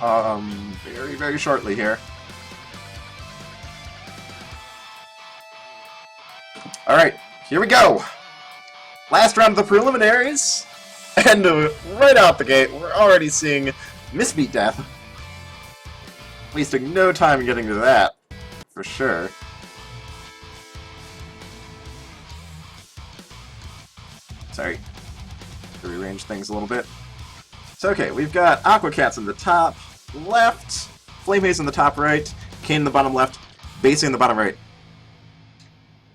very, very shortly here. Alright, here we go! Last round of the preliminaries, and right out the gate, we're already seeing Misbeat Death. Wasting no time getting to that, for sure. Sorry, to rearrange things a little bit. So okay, we've got Aqua Cats in the top left, Flame Haze in the top right, Kane in the bottom left, Basie in the bottom right.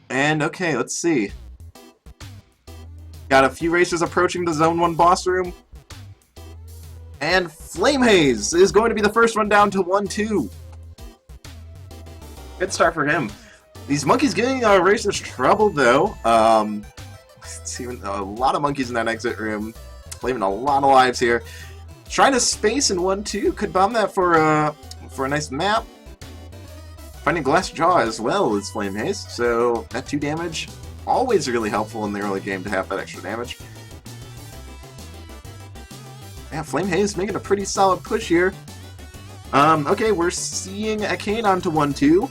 And okay, let's see. Got a few racers approaching the Zone 1 boss room. And Flame Haze is going to be the first one down to 1-2. Good start for him. These monkeys giving racers trouble, though. Even a lot of monkeys in that exit room. Leaving a lot of lives here. Trying to space in 1-2. Could bomb that for a nice map. Finding Glass Jaw as well as Flame Haze. So that 2 damage. Always really helpful in the early game to have that extra damage. Yeah, Flame Haze making a pretty solid push here. Okay, we're seeing a Kane onto 1-2.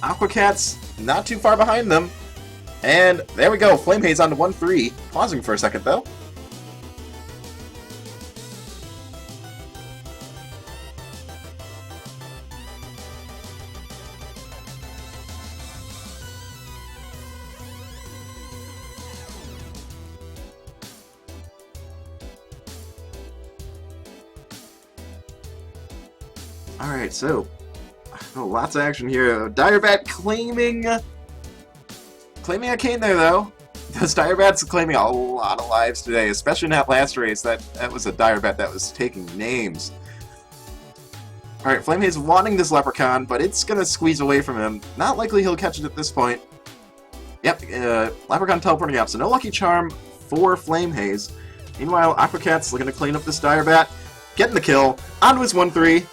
Aqua Cats not too far behind them. And there we go, Flame Haze onto 1-3. Pausing for a second though. Alright, so lots of action here. Direbat claiming a Kane there, though. Those Direbats claiming a lot of lives today, especially in that last race. That was a Direbat that was taking names. Alright, Flame Haze wanting this Leprechaun, but it's going to squeeze away from him. Not likely he'll catch it at this point. Yep, Leprechaun teleporting out, so no Lucky Charm for Flame Haze. Meanwhile, Aqua Cat's looking to clean up this Direbat. Getting the kill. Onto his 1-3.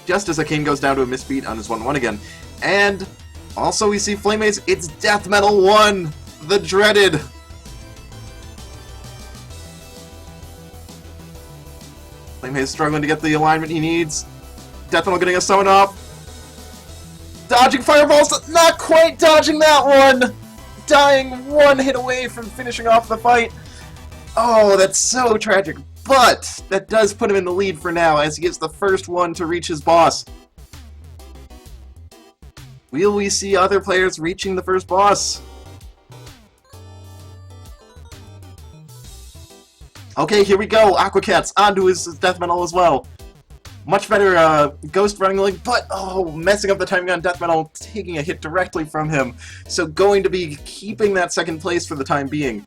Just as a Kane goes down to a misbeat on his 1-1 again. And also we see Flame Haze, it's Death Metal 1! The dreaded! Flame Haze struggling to get the alignment he needs. Death Metal getting a summon off. Dodging fireballs, not quite dodging that one! Dying 1 hit away from finishing off the fight. Oh, that's so tragic. But that does put him in the lead for now, as he gets the first one to reach his boss. Will we see other players reaching the first boss? Okay, here we go. Aqua Cat's onto his Death Metal as well. Much better Ghost running link, but messing up the timing on Death Metal, taking a hit directly from him. So going to be keeping that second place for the time being.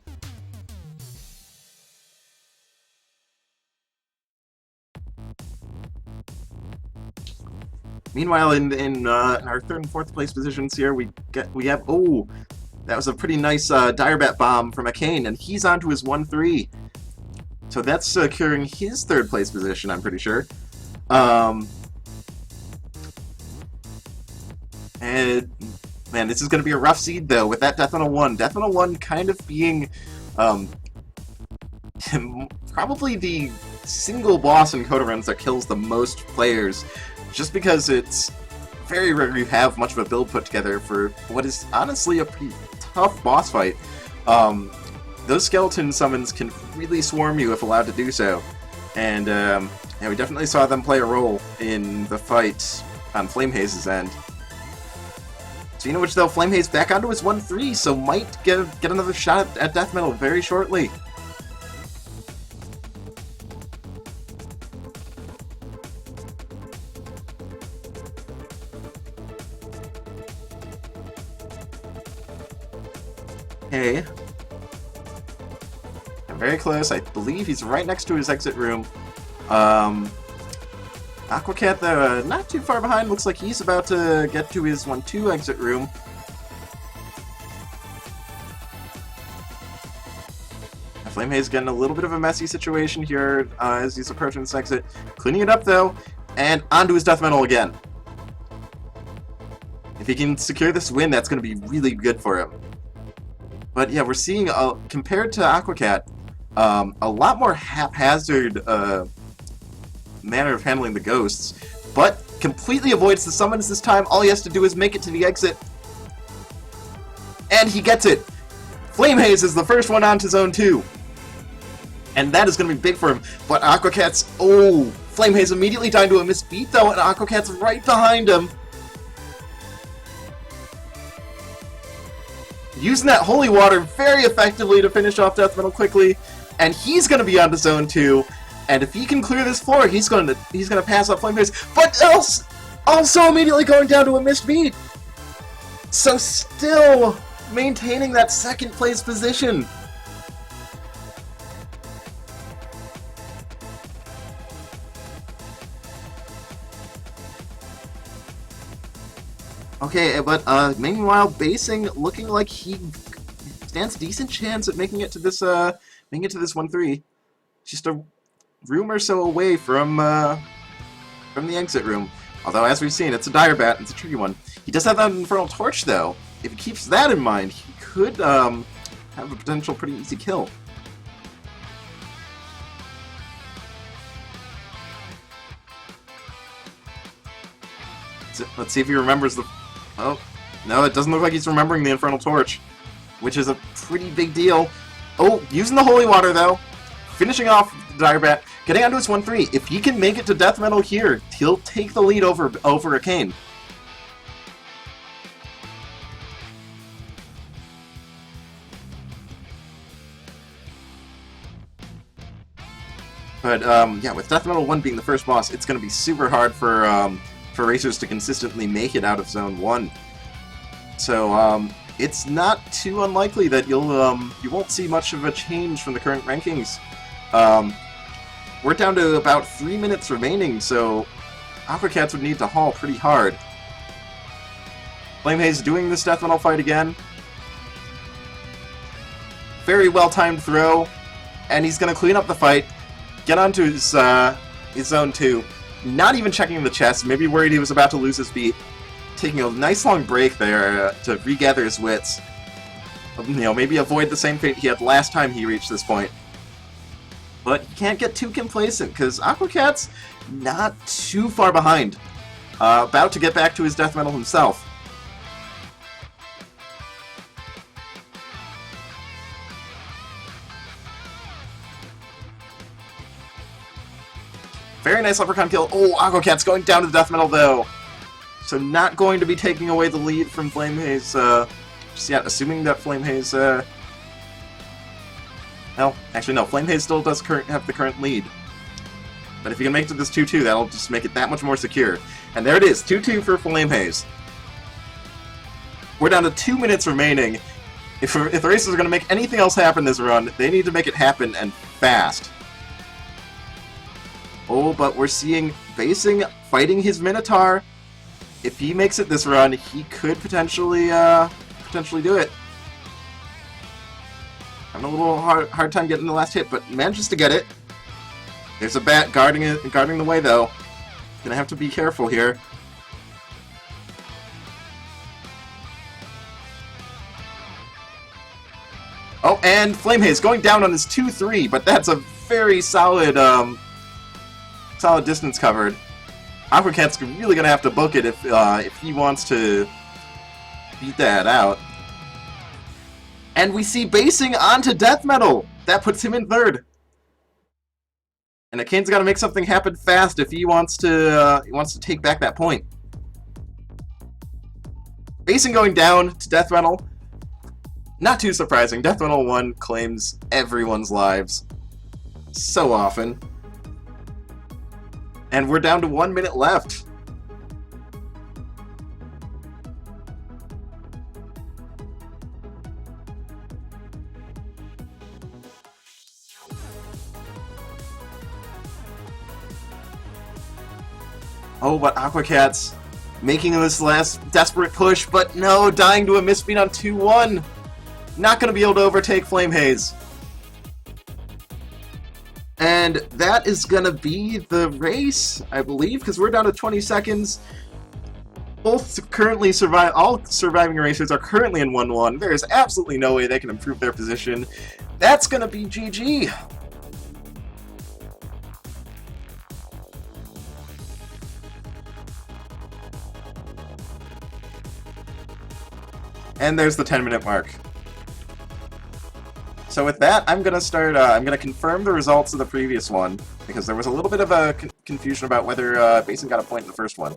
Meanwhile, in our 3rd and 4th place positions here, we have that was a pretty nice Direbat bomb from a Kane, and he's onto his 1-3. So that's securing his 3rd place position, I'm pretty sure. And man, this is going to be a rough seed though with that Death Metal 1. Death Metal 1 kind of being probably the single boss in Coda runs that kills the most players. Just because it's very rare you have much of a build put together for what is honestly a pretty tough boss fight. Those skeleton summons can really swarm you if allowed to do so. And yeah, we definitely saw them play a role in the fight on Flame Haze's end. Speaking of which though, Flame Haze back onto his 1-3, so might get another shot at Death Metal very shortly. Okay. I'm very close. I believe he's right next to his exit room. Aqua Cat, though, not too far behind. Looks like he's about to get to his 1-2 exit room. Flame Haze getting a little bit of a messy situation here as he's approaching this exit. Cleaning it up, though, and onto his Death Metal again. If he can secure this win, that's going to be really good for him. But yeah, we're seeing, compared to Aqua Cat, A lot more haphazard manner of handling the ghosts, but completely avoids the summons this time. All he has to do is make it to the exit, and he gets it. Flame Haze is the first one onto Zone 2, and that is going to be big for him. But Aquacat's, oh, Flame Haze immediately dying to a missed beat though, and Aquacat's right behind him. Using that Holy Water very effectively to finish off Death Metal quickly, and he's going to be onto Zone 2. And if he can clear this floor, he's going to pass up Flame Haze, but also immediately going down to a missed beat. So still maintaining that second place position. Okay, but meanwhile, Basing looking like he stands a decent chance at making it to this 1-3. Just a room or so away from the exit room. Although, as we've seen, it's a Dire Bat, it's a tricky one. He does have that Infernal Torch, though. If he keeps that in mind, he could have a potential pretty easy kill. So, let's see if he remembers the... Oh, no, it doesn't look like he's remembering the Infernal Torch, which is a pretty big deal. Oh, using the Holy Water, though. Finishing off the Dire Bat, getting onto his 1-3. If he can make it to Death Metal here, he'll take the lead over Arcane. But yeah, with Death Metal 1 being the first boss, it's going to be super hard for racers to consistently make it out of Zone 1. So it's not too unlikely that you won't see much of a change from the current rankings. We're down to about 3 minutes remaining, so Aquacats would need to haul pretty hard. Flame Haze doing this Death Metal fight again. Very well-timed throw, and he's going to clean up the fight, get onto his Zone 2, not even checking the chest, maybe worried he was about to lose his beat, taking a nice long break there to regather his wits. You know, maybe avoid the same fate he had last time he reached this point. But you can't get too complacent, because Aquacat's not too far behind. About to get back to his Death Metal himself. Very nice leprechaun kill. Oh, Aquacat's going down to the Death Metal, though. So not going to be taking away the lead from Flame Haze just yet, assuming that Flame Haze... Well, actually no, Flame Haze still does have the current lead. But if you can make it to this 2-2, that'll just make it that much more secure. And there it is, 2-2 for Flame Haze. We're down to 2 minutes remaining. If the racers are going to make anything else happen this run, they need to make it happen, and fast. Oh, but we're seeing Basing fighting his Minotaur. If he makes it this run, he could potentially do it. Having a little hard time getting the last hit, but manages to get it. There's a bat guarding the way, though. Gonna have to be careful here. Oh, and Flame Haze going down on his 2-3, but that's a very solid, solid distance covered. Aquacat's really gonna have to book it if he wants to beat that out. And we see Basing onto Death Metal. That puts him in third. And Akane's got to make something happen fast if he wants to take back that point. Basing going down to Death Metal. Not too surprising. Death Metal 1 claims everyone's lives so often. And we're down to 1 minute left. Oh, but Aquacat's making this last desperate push, but no, dying to a misbeat on 2-1. Not going to be able to overtake Flame Haze. And that is going to be the race, I believe, because we're down to 20 seconds. Both currently all surviving racers are currently in 1-1. There is absolutely no way they can improve their position. That's gonna be GG. And there's the 10-minute mark. So with that, I'm gonna start. I'm gonna confirm the results of the previous one because there was a little bit of a confusion about whether Basin got a point in the first one.